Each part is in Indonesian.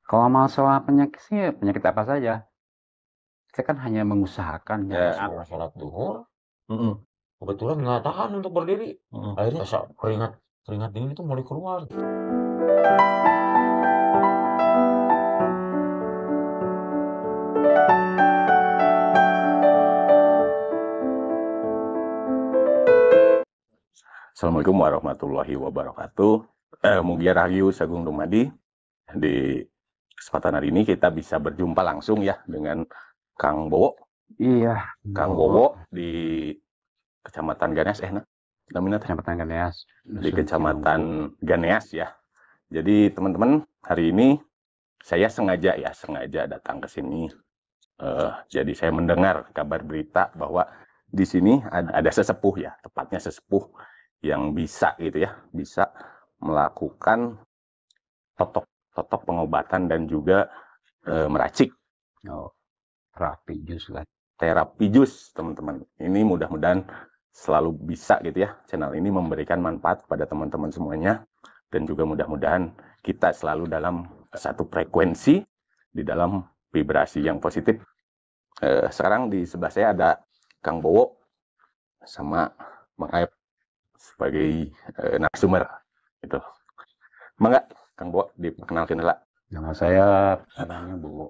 Kalau masalah penyakit sih, penyakit apa saja. Saya kan hanya mengusahakan Pas ya. mau sholat duhur, Mm-mm. kebetulan nggak tahan untuk berdiri. Mm-mm. Akhirnya keringat keringat dingin itu mulai keluar. Assalamualaikum warahmatullahi wabarakatuh. Mugia Rahayu Sagung Dumadi. Di kesempatan hari ini kita bisa berjumpa langsung ya dengan Kang Bowo. Iya, Kang Bowo di Kecamatan Ganeas, namanya Kecamatan Ganeas. di Kecamatan Ganeas ya. Jadi teman-teman, hari ini saya sengaja datang ke sini. Jadi saya mendengar kabar berita bahwa di sini ada sesepuh ya, tepatnya sesepuh yang bisa gitu ya, bisa melakukan totok pengobatan dan juga meracik Oh, terapi jus lah. terapi jus, teman-teman. Ini mudah-mudahan selalu bisa gitu ya, channel ini memberikan manfaat kepada teman-teman semuanya, dan juga mudah-mudahan kita selalu dalam satu frekuensi, di dalam vibrasi yang positif. Sekarang di sebelah saya ada Kang Bowo sama Mang Aep sebagai narasumber gitu. Mangga Kang Bowo diperkenalkan dulu. Nama saya namanya Bu,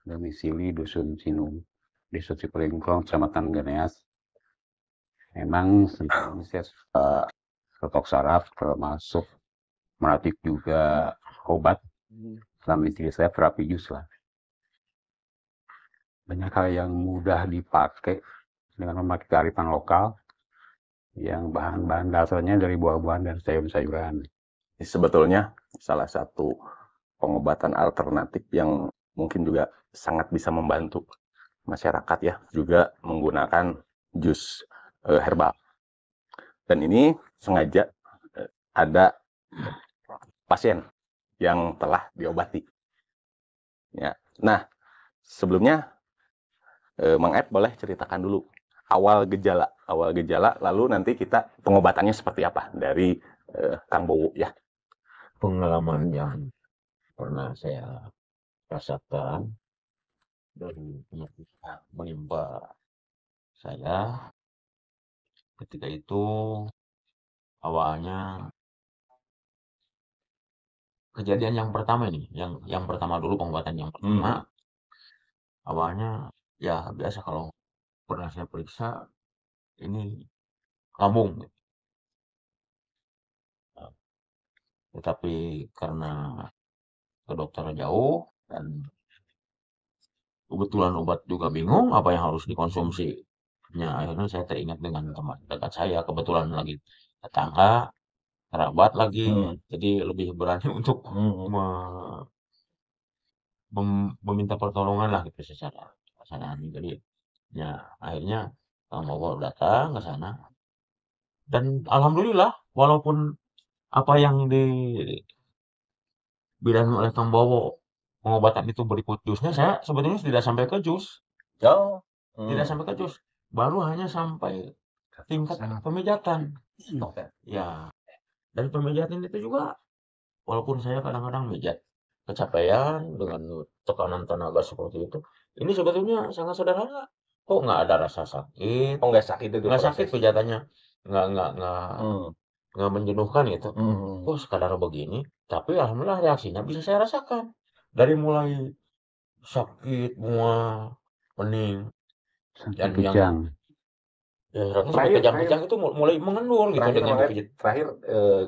domisili Dusun Sinung, Desa Cipelingkong, Kecamatan Ganeas. Memang sebelumnya saya ketok saraf, termasuk meracik juga obat. Dalam istri saya terapi jus lah. Banyak hal yang mudah dipakai dengan memakai kearifan lokal, yang bahan-bahan dasarnya dari buah-buahan dan sayur-sayuran. Ini sebetulnya salah satu pengobatan alternatif yang mungkin juga sangat bisa membantu masyarakat ya, juga menggunakan jus herbal. Dan ini sengaja ada pasien yang telah diobati. Ya. Nah, sebelumnya Mang Ed boleh ceritakan dulu awal gejala, lalu nanti kita pengobatannya seperti apa dari Kang Bowo ya. Pengalaman yang pernah saya rasakan dari penyakit yang menimpa saya ketika itu awalnya kejadian yang pertama ini, yang pertama dulu pengobatan yang pertama, awalnya ya biasa kalau pernah saya periksa ini lambung, tetapi karena ke dokter jauh dan kebetulan obat juga bingung apa yang harus dikonsumsi. Ya, akhirnya saya teringat dengan teman dekat saya, kebetulan lagi tetangga, kerabat lagi, jadi lebih berani untuk meminta pertolongan lah gitu secara pasangan. Jadi ya akhirnya Kang Bowo datang ke sana dan alhamdulillah walaupun apa yang dibilang oleh Kang Bowo pengobatan itu berikut jusnya, saya sebetulnya tidak sampai ke jus. Oh. Tidak sampai ke jus, baru hanya sampai tingkat pemijatan. Ya, dan pemijatan itu juga walaupun saya kadang-kadang mijat kecapean dengan tekanan tenaga seperti itu, ini sebetulnya sangat sederhana. Kok nggak ada rasa sakit? Oh, nggak sakit itu Nggak sakit proses. pijatannya, nggak menjenuhkan gitu. Oh sekadar begini, tapi alhamdulillah reaksinya bisa saya rasakan dari mulai sakit, mual, pening, dan yang Kejang. ya, sampai kejang-kejang itu mulai mengendur gitu dengan dipijit. Terakhir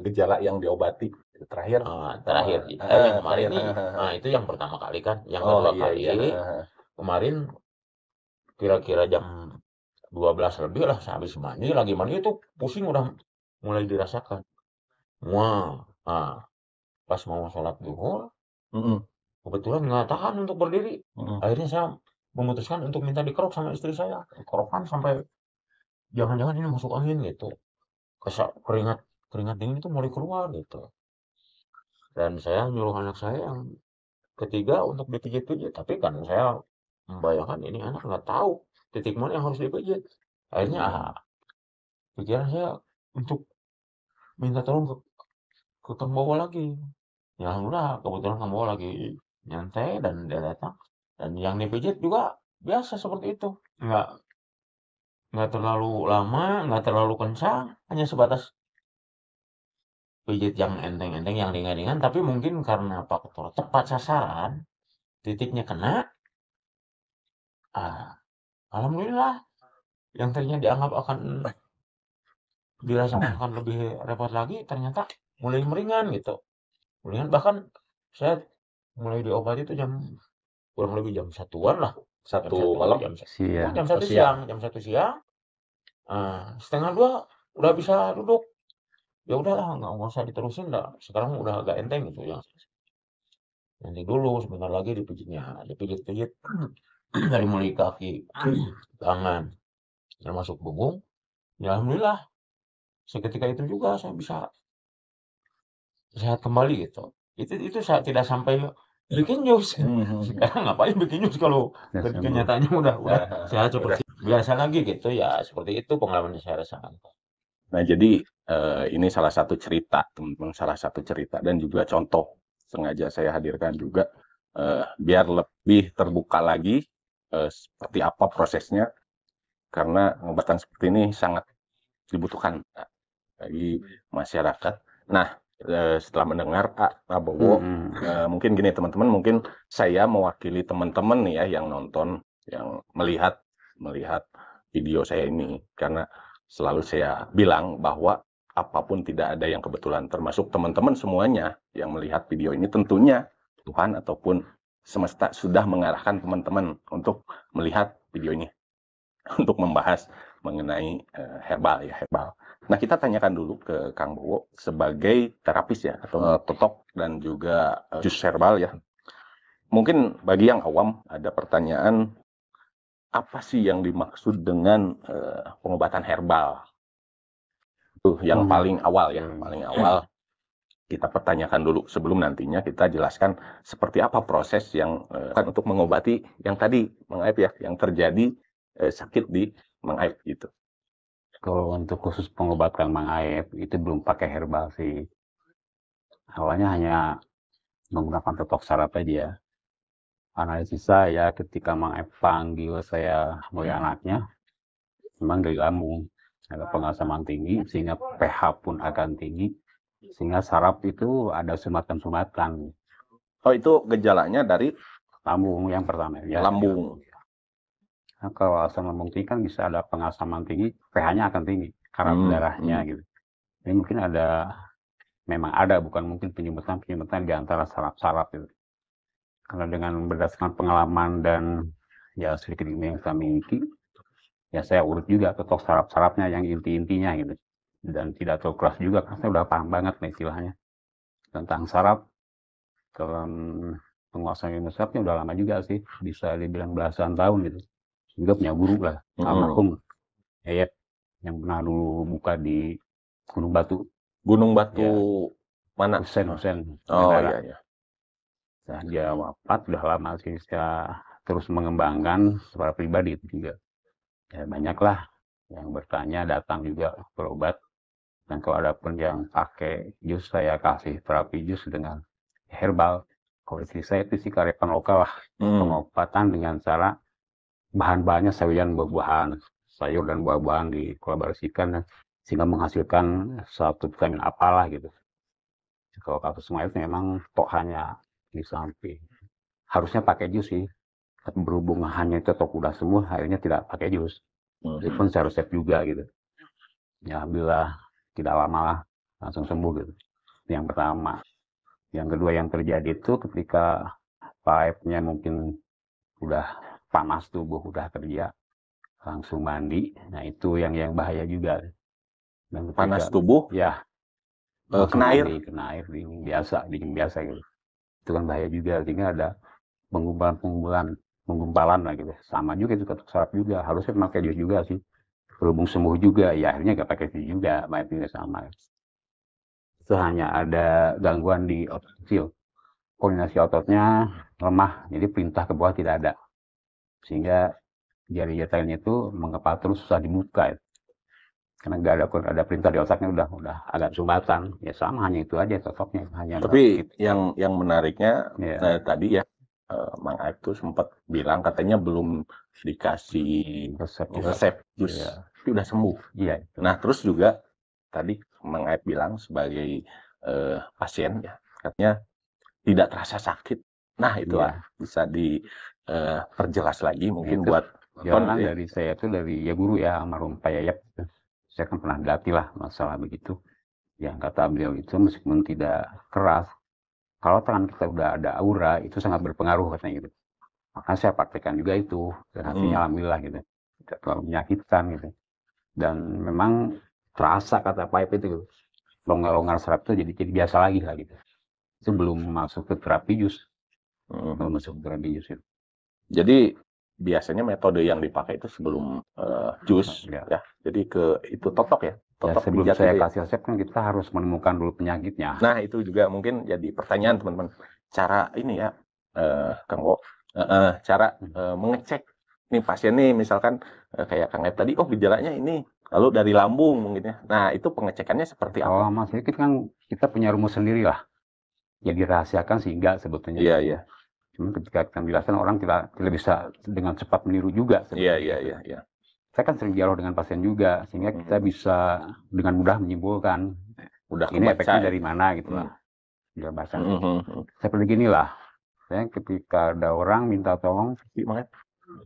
gejala yang diobati terakhir Terakhir, yang kemarin nih, nah itu yang pertama kali kan, yang kedua kali kemarin kira-kira jam 12 lebih lah, habis mandi, lagi mandi itu pusing udah mulai dirasakan. Wah, nah, pas mau sholat duhur, kebetulan nggak tahan untuk berdiri. Akhirnya saya memutuskan untuk minta dikerok sama istri saya. Kerokan sampai jangan-jangan ini masuk angin gitu. Keringat keringat dingin itu mulai keluar gitu. Dan saya nyuruh anak saya yang ketiga untuk dipijit-pijit. Tapi kan saya membayangkan ini anak nggak tahu titik mana yang harus dipijit. Akhirnya pikiran saya untuk minta tolong ke Kang Bowo lagi. Ya alhamdulillah kebetulan kamu lagi nyantai dan dia datang. Dan yang dipijit juga biasa seperti itu. Nggak terlalu lama, nggak terlalu kencang, hanya sebatas pijit yang enteng-enteng, yang ringan-ringan. Tapi mungkin karena faktor tepat sasaran, titiknya kena, ah, alhamdulillah yang tadinya dianggap akan dirasakan akan lebih repot lagi, ternyata mulai meringan gitu. Mendingan bahkan saya mulai diobati itu kurang lebih jam satuan lah. Jam 1 satu malam? jam satu Siang. jam 1 Oh, siang, siang. jam 1 siang, setengah 2 udah bisa duduk. Ya udahlah, nggak usah diterusin dah. Sekarang udah agak enteng gitu ya. Nanti dulu sebentar lagi dipijitnya, dipijit-pijit dari mulai kaki, tangan, termasuk punggung. Ya alhamdulillah, seketika itu juga saya bisa sehat kembali gitu. Itu saya tidak sampai bikin jus. Sekarang ngapain bikin jus kalau Ya, ketika sembuh. nyatanya udah sehat seperti biasa lagi gitu ya. Seperti itu pengalaman yang saya rasakan. Nah, jadi ini salah satu cerita, teman-teman, salah satu cerita dan juga contoh sengaja saya hadirkan juga biar lebih terbuka lagi seperti apa prosesnya, karena pengobatan seperti ini sangat dibutuhkan bagi masyarakat. Nah, setelah mendengar Pak Prabowo, mungkin gini teman-teman, mungkin saya mewakili teman-teman nih ya yang nonton, yang melihat video saya ini, karena selalu saya bilang bahwa apapun tidak ada yang kebetulan, termasuk teman-teman semuanya yang melihat video ini, tentunya Tuhan ataupun semesta sudah mengarahkan teman-teman untuk melihat video ini, untuk membahas mengenai herbal ya, herbal. Nah, kita tanyakan dulu ke Kang Bowo sebagai terapis ya, atau totok dan juga jus herbal ya. Mungkin bagi yang awam ada pertanyaan, apa sih yang dimaksud dengan pengobatan herbal? Itu yang paling awal ya, paling awal kita pertanyakan dulu sebelum nantinya kita jelaskan seperti apa proses yang untuk mengobati yang tadi Mang Aib ya, yang terjadi sakit di Mang Aib gitu. Kalau untuk khusus pengobatan Mang Aib itu belum pakai herbal sih. Awalnya hanya menggunakan totok saraf aja. Analisis saya ketika Mang Aib panggil saya mulai anaknya, memang dari lambung ada pengasaman tinggi sehingga pH pun akan tinggi, sehingga saraf itu ada sumatan-sumatan. Oh, itu gejalanya dari lambung yang pertama ya. Lambung. Nah, kalau asam lambung tinggi kan bisa ada pengasaman tinggi, pH-nya akan tinggi karena darahnya gitu. Ini mungkin memang ada, bukan mungkin penyumbatan di antara saraf-saraf itu. Karena dengan berdasarkan pengalaman dan ya sedikit ilmu yang saya miliki, ya saya urut juga totok saraf-sarafnya yang inti-intinya gitu. Dan tidak terlalu keras juga, karena saya udah paham banget nih istilahnya tentang saraf. Kalau penguasaan ilmu sarafnya udah lama juga sih, bisa dibilang belasan tahun gitu. Juga punya guru lah, almarhum Yayat, yang pernah dulu buka di Gunung Batu. Gunung Batu ya. Mana? Husen. Oh iya. Nah, dia wafat udah lama sih, saya terus mengembangkan secara pribadi itu juga. Ya banyaklah yang bertanya, datang juga berobat. Dan kalau ada pun yang pakai jus, saya kasih terapi jus dengan herbal. Kalau istri saya itu sih kearifan lokal lah. Pengobatan dengan cara bahan-bahannya sayuran, buah-buahan, sayur dan buah-buahan dikolaborasikan sehingga menghasilkan satu vitamin apalah gitu. Kalau kasus Maif memang kok hanya di samping. Harusnya pakai jus sih. Tapi berhubung hanya itu tok udah semua, akhirnya tidak pakai jus. Meskipun saya resep juga gitu. Ya alhamdulillah tidak lama lah langsung sembuh gitu. Yang pertama. Yang kedua yang terjadi itu ketika pipe-nya mungkin udah panas tubuh, udah kerja, langsung mandi. Nah itu yang bahaya juga. Dan ketika, panas tubuh? Ya. Kena air? Kena air dingin biasa gitu. Itu kan bahaya juga, sehingga ada penggumpalan lah gitu. Sama juga itu totok saraf juga, harusnya pakai jus juga sih. Berhubung sembuh juga, ya akhirnya nggak pakai jus juga, baik juga sama. Itu hanya ada gangguan di otot kecil. Koordinasi ototnya lemah, jadi perintah ke bawah tidak ada. Sehingga jari jarinya itu mengepal terus, susah dibuka. karena nggak ada perintah di otaknya udah agak sumbatan. Ya sama, hanya itu aja cocoknya, hanya Tapi yang menariknya ya, tadi ya Mang Aib tuh sempat bilang katanya belum dikasih resep jus, ya, tapi udah sembuh. iya itu. Nah terus juga tadi Mang Aib bilang sebagai pasien ya, katanya tidak terasa sakit. Nah itu Iya. bisa diperjelas lagi mungkin Itu buat jalan dari saya tuh dari ya guru ya almarhum Pak Yayap. Saya kan pernah dilatih lah masalah begitu. Yang kata beliau itu meskipun tidak keras, kalau tangan kita udah ada aura itu sangat berpengaruh katanya gitu. Maka saya praktekkan juga itu dan hasilnya alhamdulillah gitu. Tidak terlalu menyakitkan gitu. Dan memang terasa kata Pak Yayap itu gitu. Longgar-longgar saraf itu jadi biasa lagi lah gitu. Itu belum masuk ke terapi jus. Belum masuk ke terapi jus itu. Jadi biasanya metode yang dipakai itu sebelum jus ya. Jadi itu totok ya. Totok sebelum pijat saya gitu ya. kasih resep kan kita harus menemukan dulu penyakitnya. Nah itu juga mungkin jadi pertanyaan teman-teman. Cara ini ya, Kang Wo, cara mengecek nih pasien nih misalkan kayak Kang Ed tadi, oh gejalanya ini, lalu dari lambung mungkin ya. Nah itu pengecekannya seperti apa? Kalau Mas Yukit kan kita punya rumus sendiri lah. Ya dirahasiakan sih enggak sebetulnya. Iya, iya. Cuma ketika kita menjelaskan orang tidak bisa dengan cepat meniru juga. Iya. Saya kan sering dialog dengan pasien juga, sehingga kita bisa dengan mudah menyimpulkan ini efeknya dari mana gitu lah. Seperti gini lah, saya ketika ada orang minta tolong,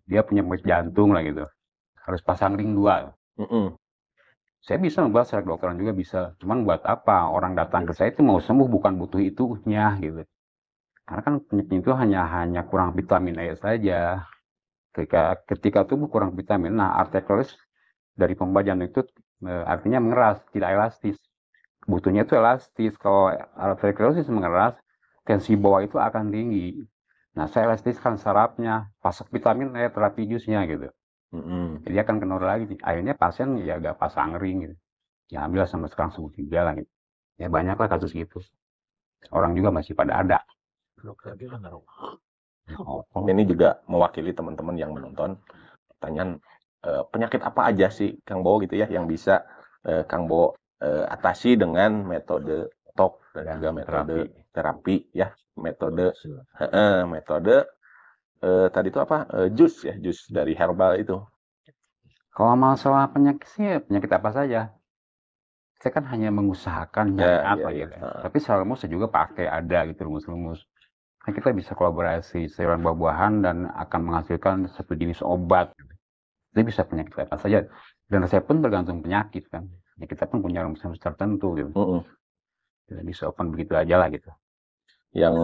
dia punya penyakit jantung lah gitu, harus pasang ring 2. Saya bisa membuat secara kedokteran juga bisa, cuman buat apa orang datang ke saya itu mau sembuh, bukan butuh itunya gitu. Karena kan penyakit itu hanya kurang vitamin A saja. Ketika tubuh kurang vitamin, nah arteriolis dari pompa jantung itu artinya mengeras, tidak elastis. Butuhnya itu elastis. Kalau arteriolis mengeras, tensi bawah itu akan tinggi. Nah, saya elastiskan sarafnya, pasok vitamin A, terapi jusnya gitu. Jadi akan kendor lagi. Akhirnya pasien ya agak pasang ring gitu. Ya alhamdulillah sampai sekarang sembuh juga lah gitu. Ya banyak lah kasus gitu. Orang juga masih pada ada. Ini juga mewakili teman-teman yang menonton. Pertanyaan penyakit apa aja sih Kang Bo gitu ya yang bisa Kang Bo atasi dengan metode TOK dan juga metode terapi ya, metode tadi itu apa jus ya, jus dari herbal itu. Kalau masalah penyakit sih penyakit apa saja, saya kan hanya mengusahakan apa gitu. Tapi secara rumus saya juga pakai ada gitu rumus-rumus. Nah, kita bisa kolaborasi sayuran buah-buahan dan akan menghasilkan satu jenis obat. Jadi bisa penyakit apa saja. Dan resep pun bergantung penyakit kan. Ya, kita pun punya rumus tertentu gitu. Tidak bisa open begitu aja lah gitu. Yang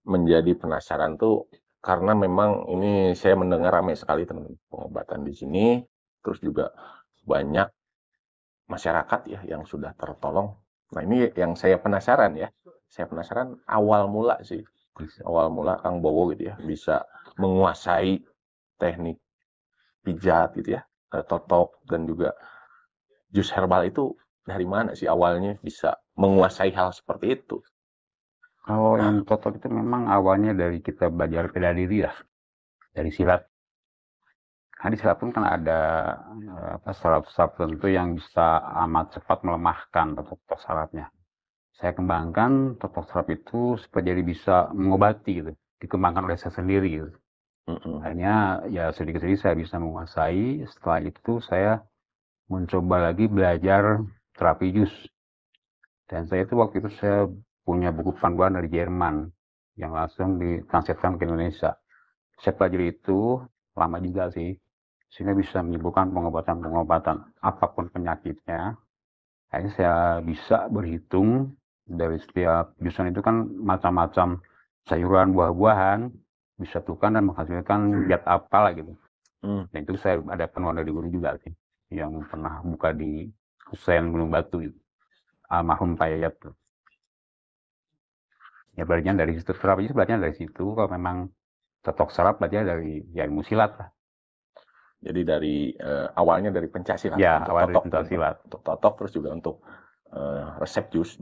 menjadi penasaran tuh karena memang ini saya mendengar ramai sekali teman pengobatan di sini. Terus juga banyak masyarakat ya yang sudah tertolong. Nah ini yang saya penasaran ya. Saya penasaran awal mula sih. Awal mula Kang Bowo gitu ya bisa menguasai teknik pijat gitu ya, totok dan juga jus herbal itu dari mana sih awalnya bisa menguasai hal seperti itu? Kalau yang totok itu memang awalnya dari kita belajar bela diri lah, dari silat. Nah, di silat pun kan ada saraf-saraf tertentu yang bisa amat cepat melemahkan totok sarafnya. Saya kembangkan totok saraf itu supaya jadi bisa mengobati gitu, dikembangkan oleh saya sendiri gitu. Akhirnya ya sedikit-sedikit saya bisa menguasai. Setelah itu saya mencoba lagi belajar terapi jus. Dan saya itu waktu itu saya punya buku panduan dari Jerman yang langsung ditranslasikan ke Indonesia. Saya pelajari itu lama juga sih, sehingga bisa menyembuhkan pengobatan-pengobatan apapun penyakitnya. Akhirnya saya bisa berhitung dari setiap jusan itu kan macam-macam sayuran, buah-buahan, disatukan dan menghasilkan zat apa lah gitu. Dan itu saya ada penuan dari guru juga sih, yang pernah buka di Husein Gunung Batu gitu. Almarhum Pak Yayat tuh. Ya belajarnya dari situ, terapi belajarnya dari situ. Kalau memang totok saraf belajarnya dari ya ilmu silat lah. Jadi dari awalnya dari pencaksilat. Ya, awal dari pencaksilat. Untuk totok terus juga untuk resep jus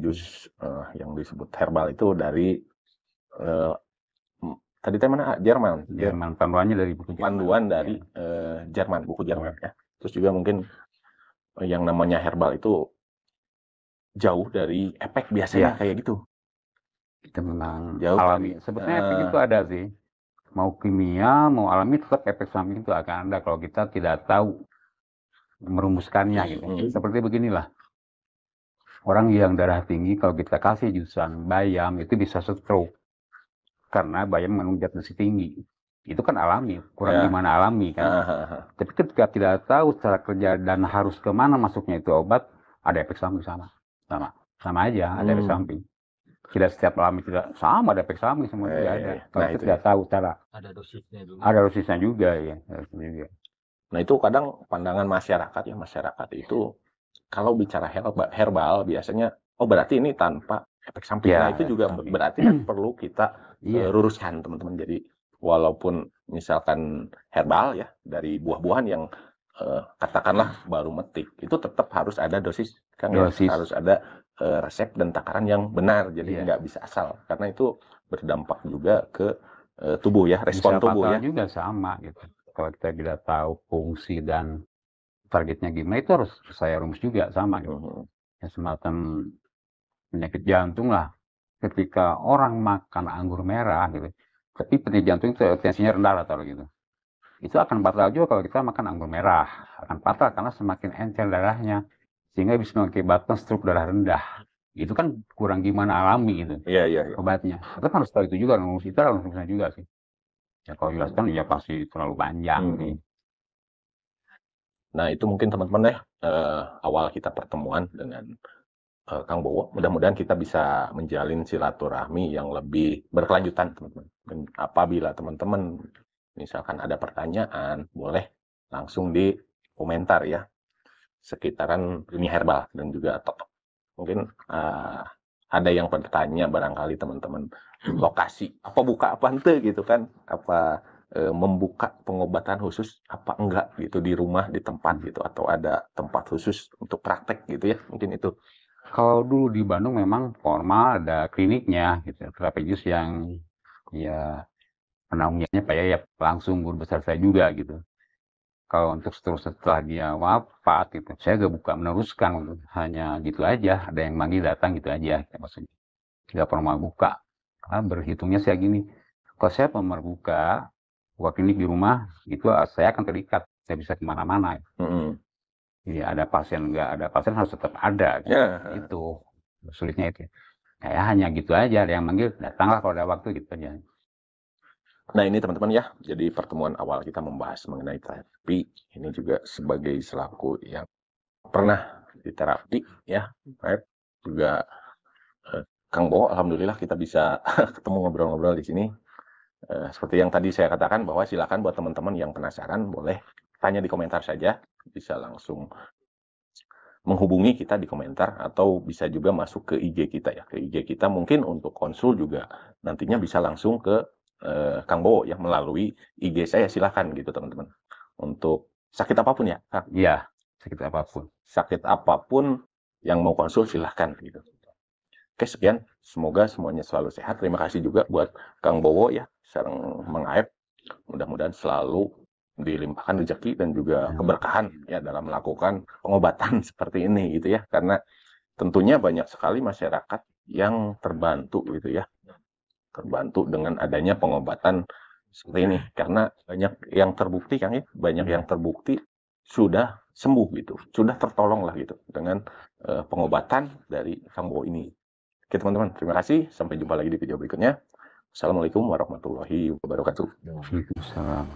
yang disebut herbal itu dari tadi mana Jerman. Jerman, panduannya dari buku Jerman. Panduan dari Jerman, buku Jerman ya. Terus juga mungkin yang namanya herbal itu jauh dari efek biasanya kayak gitu. Itu memang Jauh alami. Sebetulnya efek itu ada sih. Mau kimia, mau alami, tetap efek samping itu akan ada kalau kita tidak tahu merumuskannya gitu. Seperti beginilah. Orang yang darah tinggi kalau kita kasih jurusan bayam itu bisa stroke. Karena bayam mengandung zat besi tinggi. Itu kan alami, kurang gimana alami kan. Tapi ketika tidak tahu cara kerja dan harus kemana masuknya itu obat, ada efek samping sama aja, ada efek samping. Tidak setiap alami tidak sama, ada efek samping semua juga ada. Kalau kita tidak tahu cara. Ada dosisnya juga. Ada dosisnya juga ya. Nah itu kadang pandangan masyarakat ya, masyarakat itu kalau bicara herbal biasanya, oh berarti ini tanpa efek samping. Nah itu juga berarti kan perlu kita luruskan teman-teman. Jadi walaupun misalkan herbal ya dari buah-buahan yang katakanlah baru metik, itu tetap harus ada dosis kan ya, harus ada resep dan takaran yang benar. Jadi nggak bisa asal karena itu berdampak juga ke tubuh ya, respon bisa tubuh ya. Juga sama gitu. Kalau kita tidak tahu fungsi dan targetnya gimana, itu harus saya rumus juga sama gitu. Ya semacam penyakit jantung lah. Ketika orang makan anggur merah gitu, tapi penyakit jantung itu tensinya rendah atau gitu, itu akan fatal juga kalau kita makan anggur merah. Akan fatal karena semakin encer darahnya, sehingga bisa mengakibatkan stroke darah rendah. Itu kan kurang gimana alami gitu. Iya. Obatnya. Kita harus tahu itu juga, rumus itu harus rumusnya juga sih. Ya kalau jelaskan ya pasti terlalu panjang nih. Nah itu mungkin teman-teman ya awal kita pertemuan dengan Kang Bowo. Mudah-mudahan kita bisa menjalin silaturahmi yang lebih berkelanjutan teman-teman. Dan apabila teman-teman misalkan ada pertanyaan, boleh langsung di komentar ya sekitaran dunia herbal dan juga mungkin ada yang bertanya barangkali teman-teman lokasi apa buka apa ente gitu kan, apa membuka pengobatan khusus apa enggak gitu di rumah di tempat gitu, atau ada tempat khusus untuk praktek gitu ya, mungkin itu. Kalau dulu di Bandung memang formal ada kliniknya gitu, terapis yang ya penanganannya Pak ya langsung guru besar saya juga gitu. Kalau untuk setelah dia wafat gitu, saya gak buka meneruskan gitu. Hanya gitu aja, ada yang manggil datang gitu aja maksudnya. Tidak pernah buka. Karena berhitungnya saya gini, kalau saya pernah buka klinik di rumah, itu saya akan terikat, saya bisa kemana-mana. Jadi ada pasien nggak ada pasien harus tetap ada gitu. Itu sulitnya itu. Kayak hanya gitu aja, ada yang manggil datanglah kalau ada waktu gitu aja. Nah ini teman-teman ya, jadi pertemuan awal kita membahas mengenai terapi ini juga sebagai selaku yang pernah di terapi ya, juga Kang Bowo, alhamdulillah kita bisa ketemu ngobrol-ngobrol di sini. Seperti yang tadi saya katakan bahwa silakan buat teman-teman yang penasaran boleh tanya di komentar saja, bisa langsung menghubungi kita di komentar atau bisa juga masuk ke IG kita ya, ke IG kita mungkin untuk konsul juga nantinya bisa langsung ke Kang Bowo ya melalui IG saya, silakan gitu teman-teman. Untuk sakit apapun ya, Kang? Iya, sakit apapun. Sakit apapun yang mau konsul silahkan gitu. Oke, sekian. Semoga semuanya selalu sehat. Terima kasih juga buat Kang Bowo ya, sareng Mang Aep. Mudah-mudahan selalu dilimpahkan rezeki dan juga keberkahan ya dalam melakukan pengobatan seperti ini gitu ya. Karena tentunya banyak sekali masyarakat yang terbantu gitu ya. Terbantu dengan adanya pengobatan seperti ini. Karena banyak yang terbukti Kang ya, banyak yang terbukti sudah sembuh gitu, sudah tertolong lah gitu dengan pengobatan dari Kang Bowo ini. Oke teman-teman, terima kasih. Sampai jumpa lagi di video berikutnya. Assalamualaikum warahmatullahi wabarakatuh. Waalaikumsalam.